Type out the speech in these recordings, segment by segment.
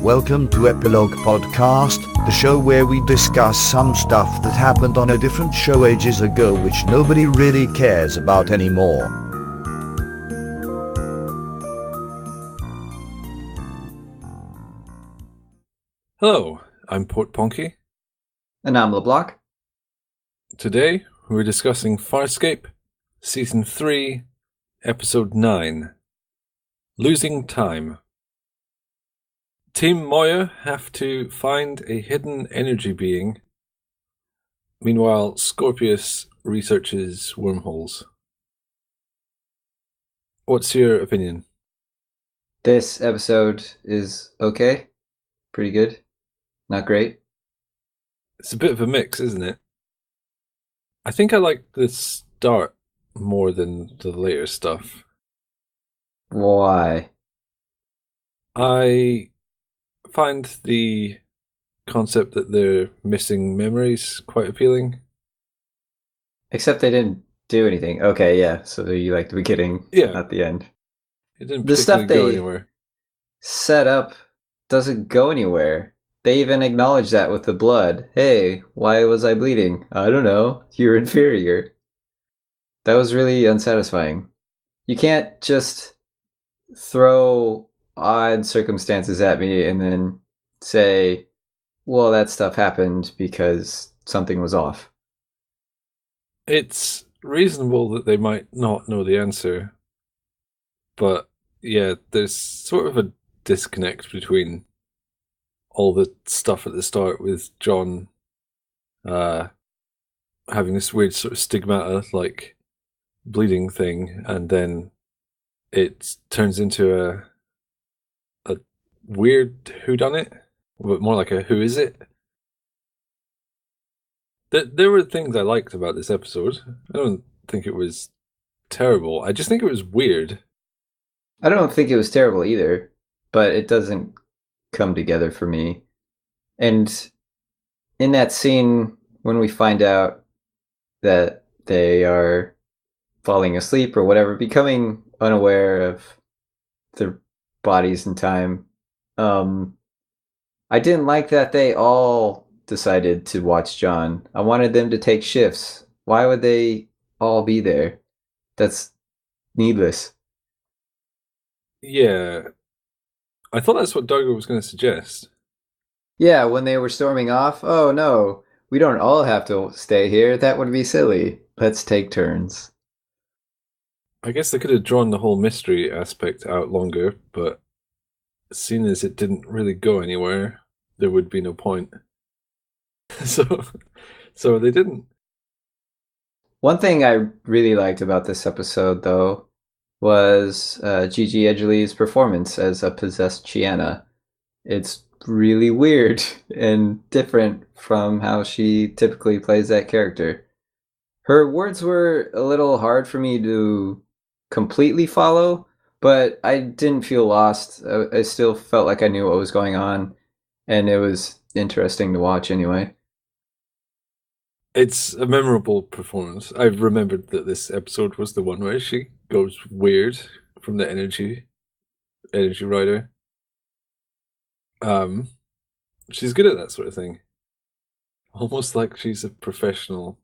Welcome to Epilogue Podcast, the show where we discuss some stuff that happened on a different show ages ago which nobody really cares about anymore. Hello, I'm Portponky. And I'm LeBloc. Today, we're discussing Farscape, Season 3, Episode 9, Losing Time. Team Moya have to find a hidden energy being. Meanwhile, Scorpius researches wormholes. What's your opinion? This episode is okay. Pretty good. Not great. It's a bit of a mix, isn't it? I think I like the start more than the later stuff. Why? I find the concept that they're missing memories quite appealing. Except they didn't do anything. Okay, yeah. So you like the beginning, not the end. It didn't The stuff particularly go they anywhere. set up doesn't go anywhere. They even acknowledge that with the blood. Hey, why was I bleeding? I don't know. You're inferior. That was really unsatisfying. You can't just throw odd circumstances at me and then say, well, that stuff happened because something was off. It's reasonable that they might not know the answer, but yeah, there's sort of a disconnect between all the stuff at the start with John having this weird sort of stigmata, like bleeding thing, and then it turns into a weird whodunit, but more like a who is it? There were things I liked about this episode. I don't think it was terrible. I just think it was weird. I don't think it was terrible either, but it doesn't come together for me. And in that scene, when we find out that they are falling asleep or whatever, becoming unaware of their bodies and time, I didn't like that they all decided to watch John. I wanted them to take shifts. Why would they all be there? That's needless. Yeah. I thought that's what Dargo was going to suggest. Yeah, when they were storming off, oh no, we don't all have to stay here. That would be silly. Let's take turns. I guess they could have drawn the whole mystery aspect out longer, but seeing as it didn't really go anywhere, there would be no point. So they didn't. One thing I really liked about this episode, though, was Gigi Edgley's performance as a possessed Chiana. It's really weird and different from how she typically plays that character. Her words were a little hard for me to completely follow, but I didn't feel lost. I still felt like I knew what was going on, and it was interesting to watch anyway. It's a memorable performance. I remembered that this episode was the one where she goes weird from the energy rider. She's good at that sort of thing. Almost like she's a professional.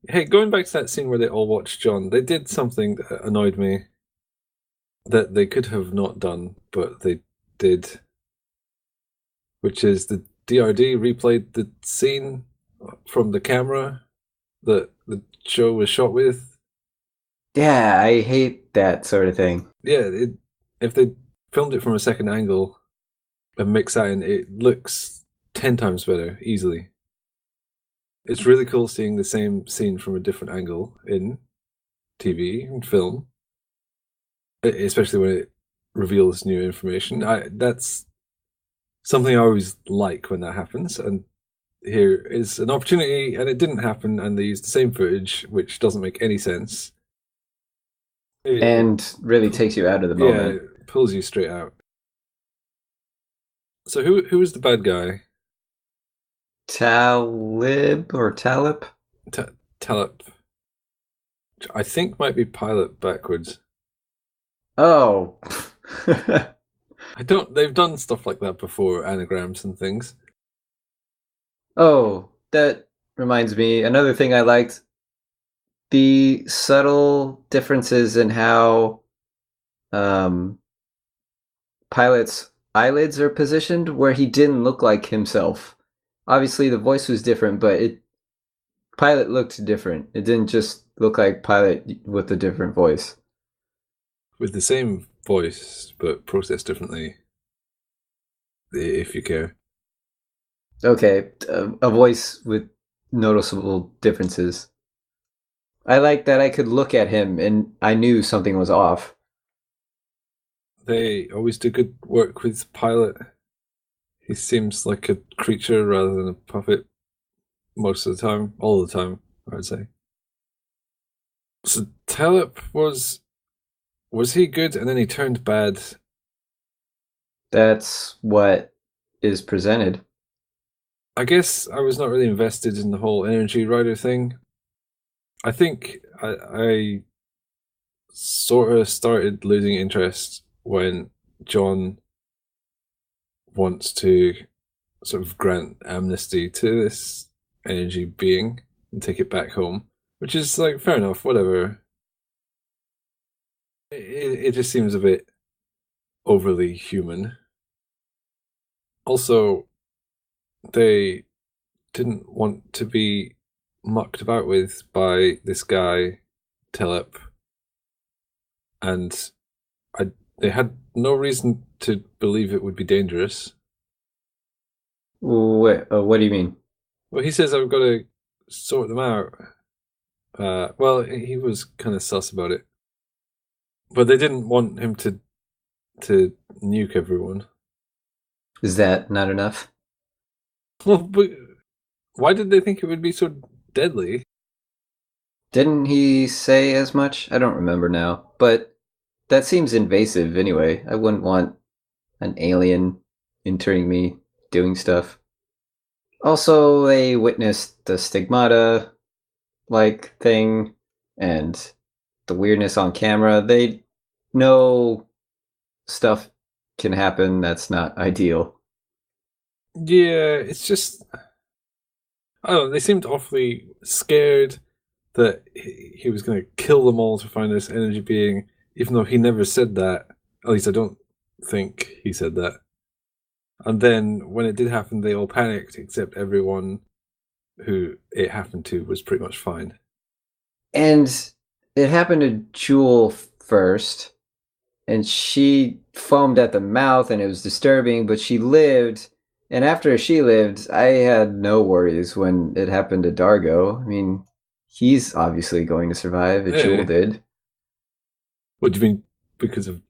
Hey, going back to that scene where they all watched John, they did something that annoyed me that they could have not done, but they did. Which is the DRD replayed the scene from the camera that the show was shot with. Yeah, I hate that sort of thing. Yeah, if they filmed it from a second angle and mix that in, it looks 10 times better, easily. It's really cool seeing the same scene from a different angle in TV and film, especially when it reveals new information. That's something I always like when that happens, and here is an opportunity, and it didn't happen, and they used the same footage, which doesn't make any sense. And really takes you out of the moment. Yeah, it pulls you straight out. So who is the bad guy? Talib or Talib? Talib. I think might be pilot backwards. Oh. They've done stuff like that before, anagrams and things. Oh, that reminds me. Another thing I liked, the subtle differences in how um, Pilot's eyelids are positioned, where he didn't look like himself. Obviously, the voice was different, but Pilot looked different. It didn't just look like Pilot with a different voice. With the same voice, but processed differently, if you care. Okay, a voice with noticeable differences. I like that I could look at him and I knew something was off. They always do good work with Pilot. He seems like a creature rather than a puppet most of the time. All the time, I would say. So Telep was he good and then he turned bad? That's what is presented. I guess I was not really invested in the whole energy rider thing. I think I sort of started losing interest when John wants to sort of grant amnesty to this energy being and take it back home, which is like fair enough, whatever. It just seems a bit overly human. Also, they didn't want to be mucked about with by this guy, Telep, and they had no reason to believe it would be dangerous. What do you mean? Well, he says I've got to sort them out. Well, he was kind of sus about it, but they didn't want him to nuke everyone. Is that not enough? Well, but why did they think it would be so deadly? Didn't he say as much? I don't remember now, but that seems invasive anyway. I wouldn't want an alien entering me doing stuff. Also, they witnessed the stigmata like thing and the weirdness on camera. They know stuff can happen that's not ideal. Yeah, it's just I don't know. They seemed awfully scared that he was going to kill them all to find this energy being, even though he never said that. At least I don't think he said that. And then when it did happen, they all panicked, except everyone who it happened to was pretty much fine. And it happened to Jewel first, and she foamed at the mouth, and it was disturbing, but she lived. And after she lived, I had no worries when it happened to Dargo. I mean, he's obviously going to survive. Yeah. Jewel did. What do you mean? Because of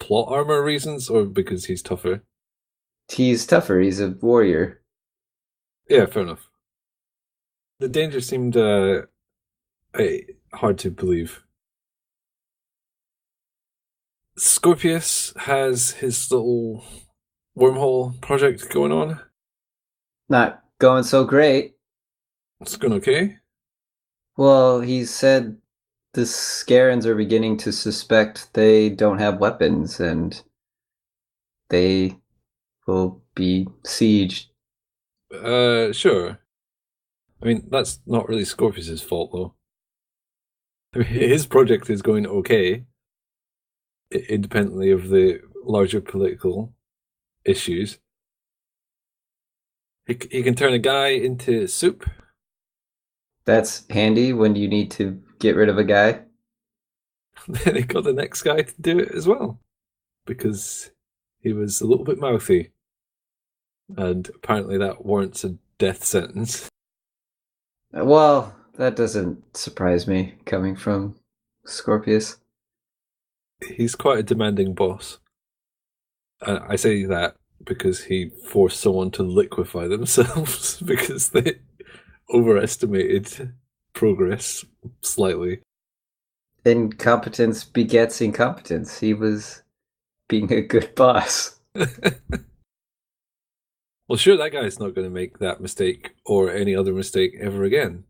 plot armor reasons, or because he's tougher? He's tougher. He's a warrior. Yeah, fair enough. The danger seemed hard to believe. Scorpius has his little wormhole project going on. Not going so great. It's going okay. Well, he said the Scarans are beginning to suspect they don't have weapons, and they will be sieged. Sure. I mean, that's not really Scorpius's fault, though. I mean, his project is going okay, independently of the larger political issues. He can turn a guy into soup. That's handy when you need to get rid of a guy. Then he got the next guy to do it as well, because he was a little bit mouthy. And apparently that warrants a death sentence. Well, that doesn't surprise me coming from Scorpius. He's quite a demanding boss. And I say that because he forced someone to liquefy themselves because they overestimated progress slightly. Incompetence begets incompetence. He was being a good boss. Well, sure, that guy's not going to make that mistake or any other mistake ever again.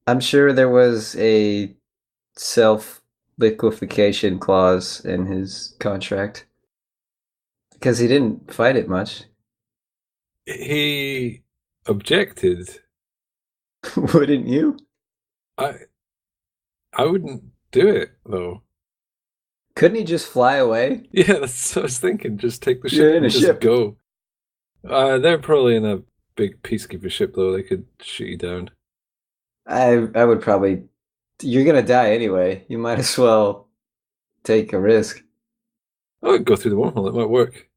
I'm sure there was a self-liquefaction clause in his contract. Because he didn't fight it much. He objected. Wouldn't you? I wouldn't do it, though. Couldn't he just fly away? Yeah, that's what I was thinking. Just take the ship You're in and a just ship. go. They're probably in a big peacekeeper ship, though. They could shoot you down. I would probably... You're gonna die anyway. You might as well take a risk. I would go through the wormhole. It might work.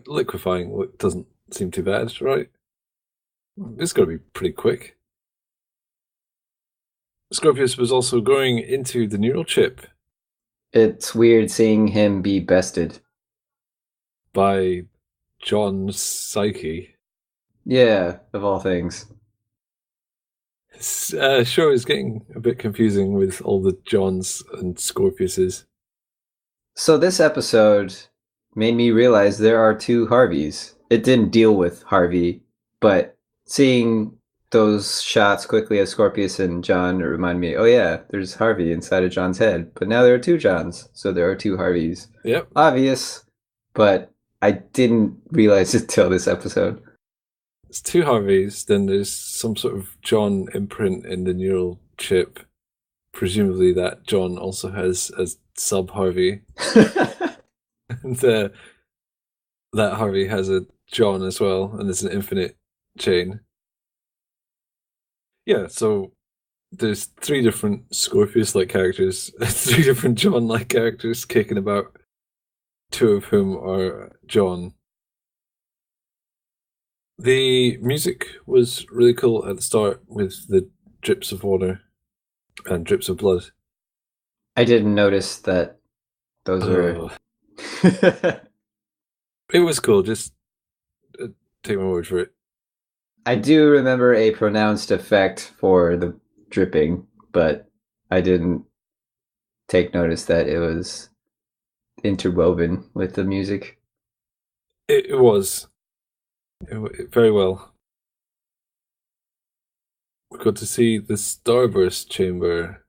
Liquefying doesn't seem too bad, right? It's got to be pretty quick. Scorpius was also going into the neural chip It's weird seeing him be bested. by John's psyche. Yeah, of all things. Sure, it's getting a bit confusing with all the Johns and Scorpiuses. So this episode made me realize there are two Harveys. It didn't deal with Harvey, but seeing those shots quickly of Scorpius and John reminded me, oh yeah, there's Harvey inside of John's head. But now there are two Johns, so there are two Harveys. Yep. Obvious, but I didn't realize it till this episode. It's two Harveys, then there's some sort of John imprint in the neural chip. Presumably that John also has a sub-Harvey. And that Harvey has a John as well, and there's an infinite chain. Yeah, so there's three different Scorpius-like characters, three different John-like characters kicking about, two of whom are John. The music was really cool at the start with the drips of water and drips of blood. I didn't notice that those were... It was cool, just take my word for it. I do remember a pronounced effect for the dripping, but I didn't take notice that it was interwoven with the music. It was. Very well. We got to see the Starburst Chamber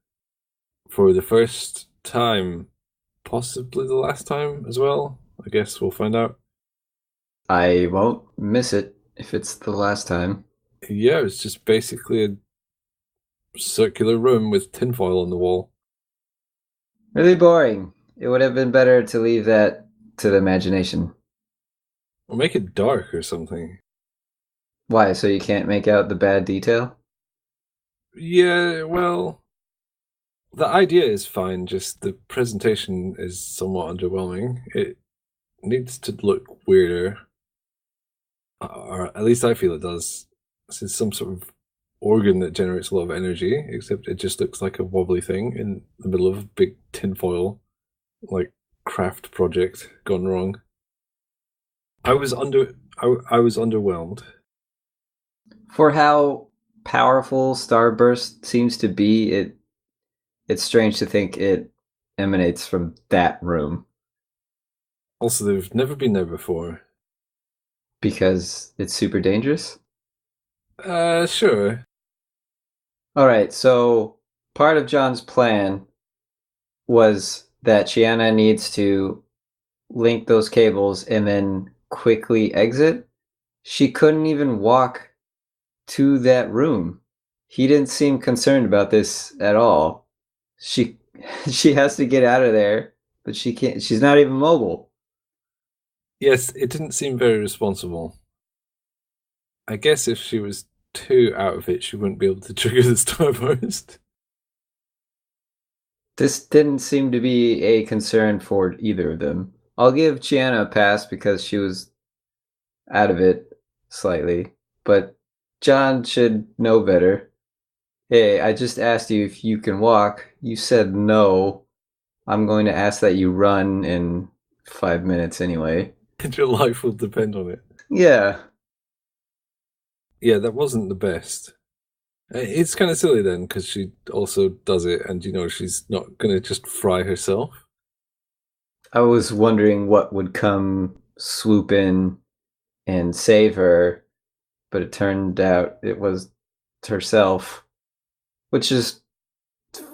for the first time, possibly the last time as well. I guess we'll find out. I won't miss it if it's the last time. Yeah, it's just basically a circular room with tinfoil on the wall. Really boring. It would have been better to leave that to the imagination. Or make it dark or something. Why? So you can't make out the bad detail? Yeah, well, the idea is fine, just the presentation is somewhat underwhelming. It needs to look weirder. Or at least I feel it does. This is some sort of organ that generates a lot of energy, except it just looks like a wobbly thing in the middle of a big tinfoil, like, craft project gone wrong. I was underwhelmed. For how powerful Starburst seems to be, it's strange to think it emanates from that room. Also, they've never been there before. Because it's super dangerous? Sure. Alright, so part of John's plan was that Chiana needs to link those cables and then quickly exit. She couldn't even walk to that room. He didn't seem concerned about this at all. She has to get out of there, but she can't. She's not even mobile. Yes, it didn't seem very responsible. I guess if she was too out of it, she wouldn't be able to trigger the Starburst. This didn't seem to be a concern for either of them. I'll give Chiana a pass because she was out of it slightly, but John should know better. Hey, I just asked you if you can walk. You said no. I'm going to ask that you run in 5 minutes anyway. And your life will depend on it. Yeah. Yeah, that wasn't the best. It's kind of silly then, because she also does it, and she's not going to just fry herself. I was wondering what would come swoop in and save her, but it turned out it was herself, which is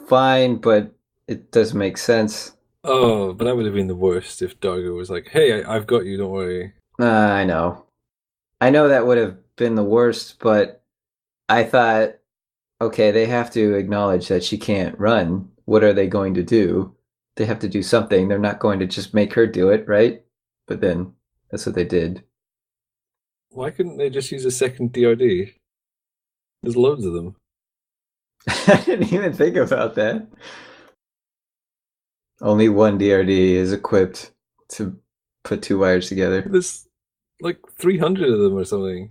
fine, but it doesn't make sense. Oh, but that would have been the worst if Dargo was like, "Hey, I've got you. Don't worry." I know. I know that would have been the worst, but I thought, okay, they have to acknowledge that she can't run. What are they going to do? They have to do something. They're not going to just make her do it, right? But then that's what they did. Why couldn't they just use a second DRD? There's loads of them. I didn't even think about that. Only one DRD is equipped to put two wires together. There's like 300 of them or something.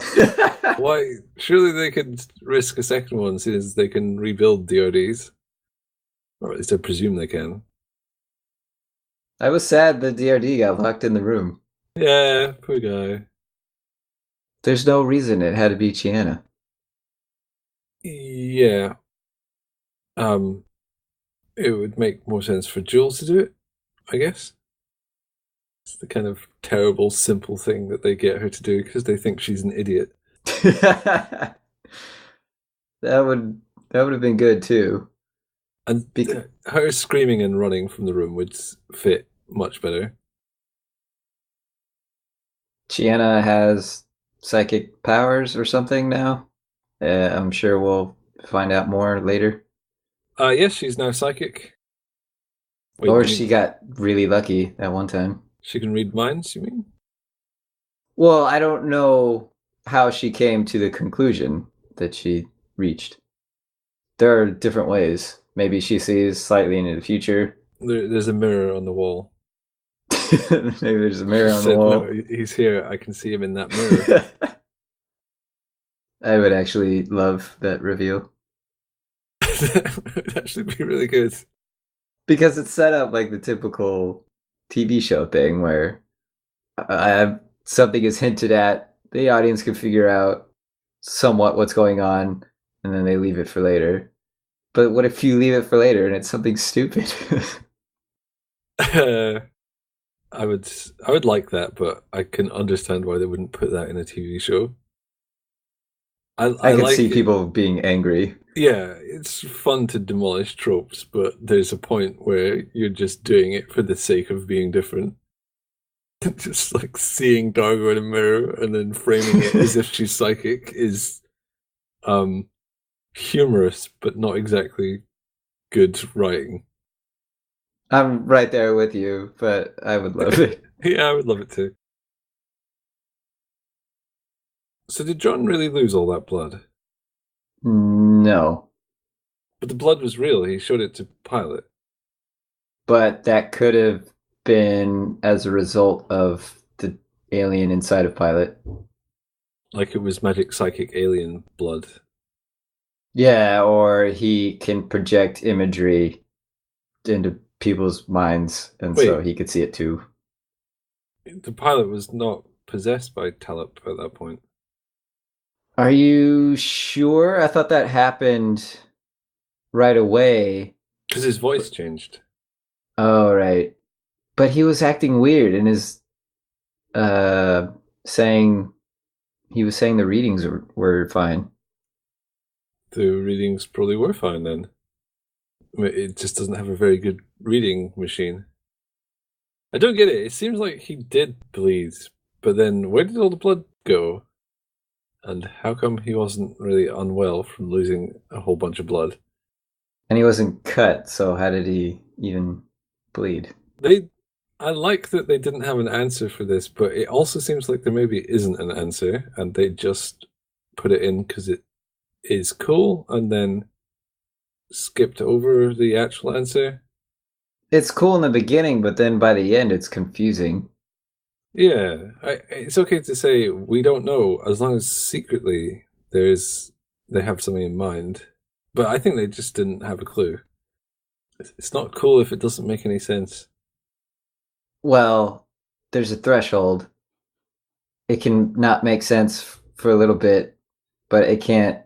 Why? Surely they could risk a second one since they can rebuild DRDs. Or at least I presume they can. I was sad the DRD got locked in the room. Yeah, poor guy. There's no reason it had to be Chiana. Yeah. It would make more sense for Jules to do it, I guess. It's the kind of terrible, simple thing that they get her to do because they think she's an idiot. that would have been good too. And her screaming and running from the room would fit much better. Chiana has psychic powers or something now. I'm sure we'll find out more later. Yes, she's now psychic. Wait, or she got really lucky that one time. She can read minds, you mean? Well, I don't know how she came to the conclusion that she reached. There are different ways. Maybe she sees slightly into the future. There's a mirror on the wall. Maybe there's a mirror on the wall. No, he's here. I can see him in that mirror. I would actually love that reveal. That would actually be really good. Because it's set up like the typical TV show thing where something is hinted at, the audience can figure out somewhat what's going on, and then they leave it for later. But what if you leave it for later and it's something stupid? I would like that, but I can understand why they wouldn't put that in a TV show. I can like see people being angry. Yeah, it's fun to demolish tropes, but there's a point where you're just doing it for the sake of being different. Just like seeing Dargo in a mirror and then framing it as if she's psychic is humorous, but not exactly good writing. I'm right there with you, but I would love it. Yeah, I would love it too. So did John really lose all that blood? No. But the blood was real. He showed it to Pilot. But that could have been as a result of the alien inside of Pilot. Like it was magic psychic alien blood. Yeah, or he can project imagery into people's minds, and so he could see it too. The Pilot was not possessed by Talop at that point. Are you sure? I thought that happened right away. Because his voice changed. Oh, right. But he was acting weird and his saying the readings were fine. The readings probably were fine then. I mean, it just doesn't have a very good reading machine. I don't get it. It seems like he did bleed, but then where did all the blood go? And how come he wasn't really unwell from losing a whole bunch of blood? And he wasn't cut, so how did he even bleed? I like that they didn't have an answer for this, but it also seems like there maybe isn't an answer, and they just put it in because it is cool, and then skipped over the actual answer. It's cool in the beginning, but then by the end it's confusing. Yeah, it's okay to say we don't know as long as secretly they have something in mind. But I think they just didn't have a clue. It's not cool if it doesn't make any sense. Well, there's a threshold. It can not make sense for a little bit, but it can't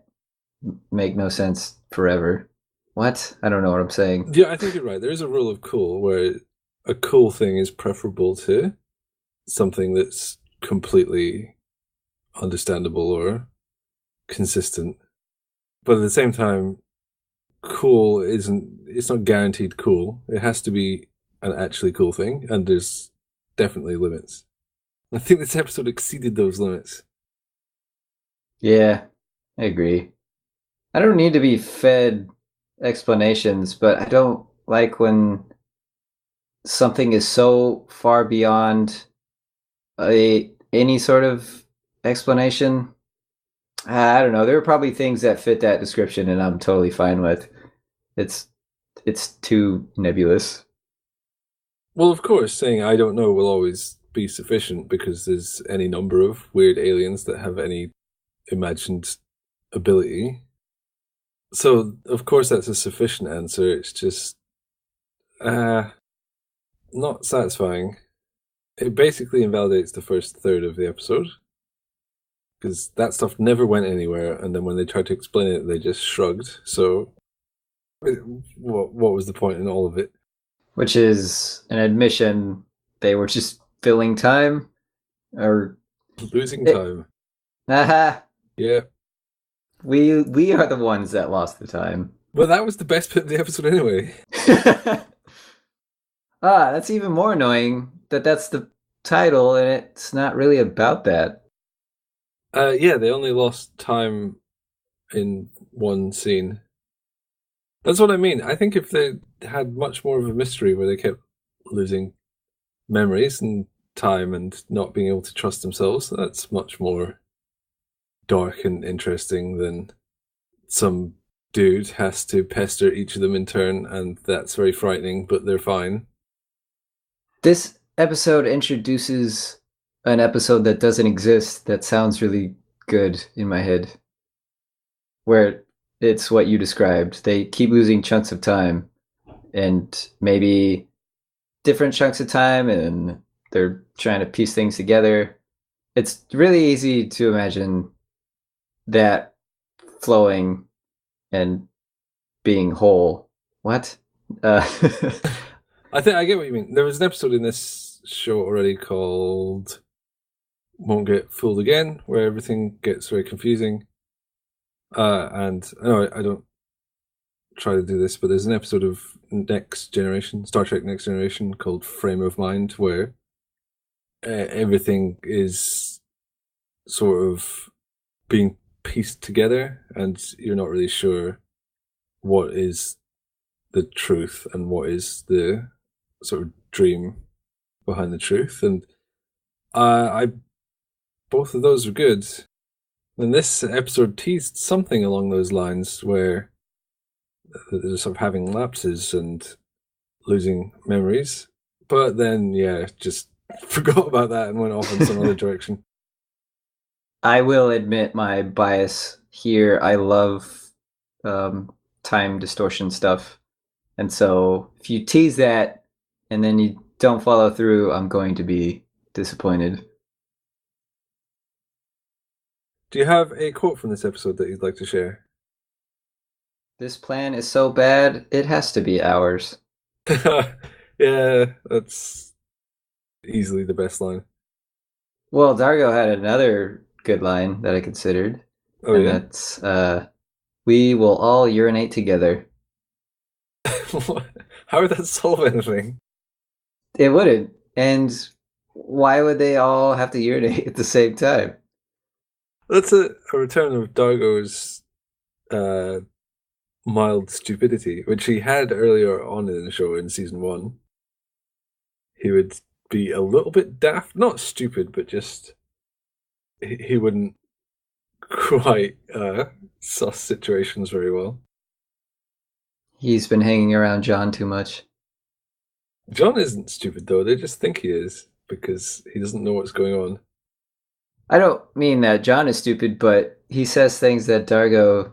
make no sense forever. What? I don't know what I'm saying. Yeah, I think you're right. There is a rule of cool where a cool thing is preferable to something that's completely understandable or consistent. But at the same time, cool it's not guaranteed cool. It has to be an actually cool thing, and there's definitely limits. I think this episode exceeded those limits. Yeah, I agree. I don't need to be fed explanations, but I don't like when something is so far beyond any sort of explanation. I don't know. There are probably things that fit that description, and I'm totally fine with. It's too nebulous. Well, of course, saying I don't know will always be sufficient because there's any number of weird aliens that have any imagined ability. So, of course, that's a sufficient answer. It's just not satisfying. It basically invalidates the first third of the episode because that stuff never went anywhere, and then when they tried to explain it, they just shrugged. So, what was the point in all of it? Which is an admission they were just filling time, or Losing time. Aha! Yeah. We are the ones that lost the time. Well, that was the best bit of the episode anyway. That's even more annoying that that's the title and it's not really about that. Yeah, they only lost time in one scene. That's what I mean. I think if they had much more of a mystery where they kept losing memories and time and not being able to trust themselves, that's much more dark and interesting than some dude has to pester each of them in turn, and that's very frightening, but they're fine. This episode introduces an episode that doesn't exist that sounds really good in my head, where it's what you described. They keep losing chunks of time, and maybe different chunks of time, and they're trying to piece things together. It's really easy to imagine that flowing and being whole. What? I think I get what you mean. There was an episode in this show already called Won't Get Fooled Again, where everything gets very confusing. And I know I don't try to do this, but there's an episode of Next Generation, Star Trek Next Generation, called Frame of Mind, where everything is sort of being pieced together, and you're not really sure what is the truth and what is the sort of dream behind the truth. And I both of those were good. And this episode teased something along those lines where they're sort of having lapses and losing memories. But then, yeah, just forgot about that and went off in some other direction. I will admit my bias here. I love time distortion stuff. And so if you tease that and then you don't follow through, I'm going to be disappointed. Do you have a quote from this episode that you'd like to share? This plan is so bad, it has to be ours. Yeah, that's easily the best line. Well, Dargo had another good line that I considered. Oh, and yeah? that's, we will all urinate together. How would that solve anything? It wouldn't. And why would they all have to urinate at the same time? That's a return of Dargo's mild stupidity, which he had earlier on in the show in season 1. He would be a little bit daft, not stupid, but just he wouldn't quite suss situations very well. He's been hanging around John too much. John isn't stupid, though. They just think he is because he doesn't know what's going on. I don't mean that John is stupid, but he says things that Dargo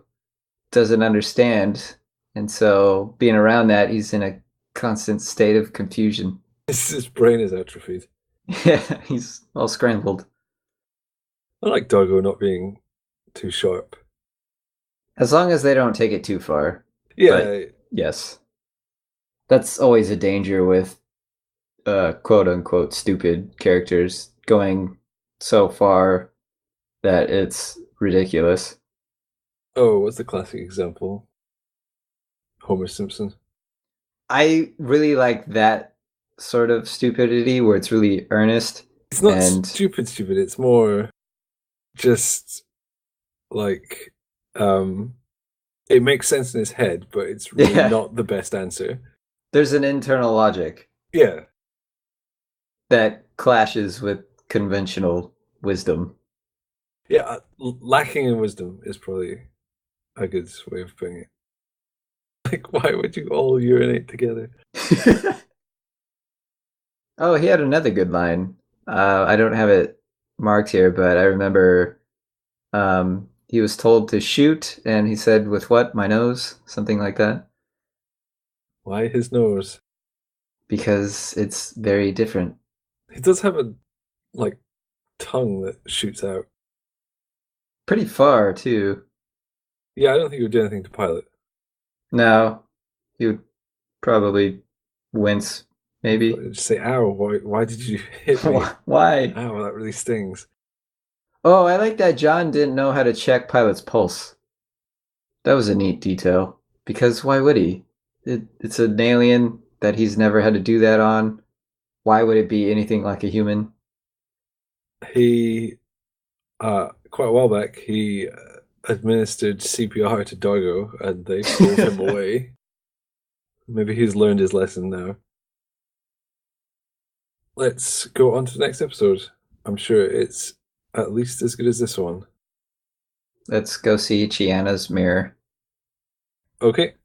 doesn't understand. And so being around that, he's in a constant state of confusion. His brain is atrophied. Yeah, he's all scrambled. I like Dargo not being too sharp. As long as they don't take it too far. Yeah. But yes. That's always a danger with quote unquote stupid characters going so far that it's ridiculous. Oh, what's the classic example? Homer Simpson. I really like that sort of stupidity where it's really earnest. It's not And stupid. It's more just like it makes sense in his head, but it's really not the best answer. There's an internal logic. Yeah. That clashes with conventional wisdom. Yeah, lacking in wisdom is probably a good way of putting it. Like, why would you all urinate together? Oh, he had another good line. I don't have it marked here, but I remember he was told to shoot, and he said, "With what? My nose?" Something like that. Why his nose? Because it's very different. He does have a like tongue that shoots out. Pretty far, too. Yeah, I don't think he would do anything to Pilot. No, he would probably wince, maybe. Just say, "Ow! Why did you hit me? Why? Ow! That really stings." Oh, I like that John didn't know how to check Pilot's pulse. That was a neat detail. Because why would he? It's an alien that he's never had to do that on. Why would it be anything like a human? He, quite a while back, he administered CPR to Dargo, and they pulled him away. Maybe he's learned his lesson now. Let's go on to the next episode. I'm sure it's at least as good as this one. Let's go see Chiana's mirror. Okay.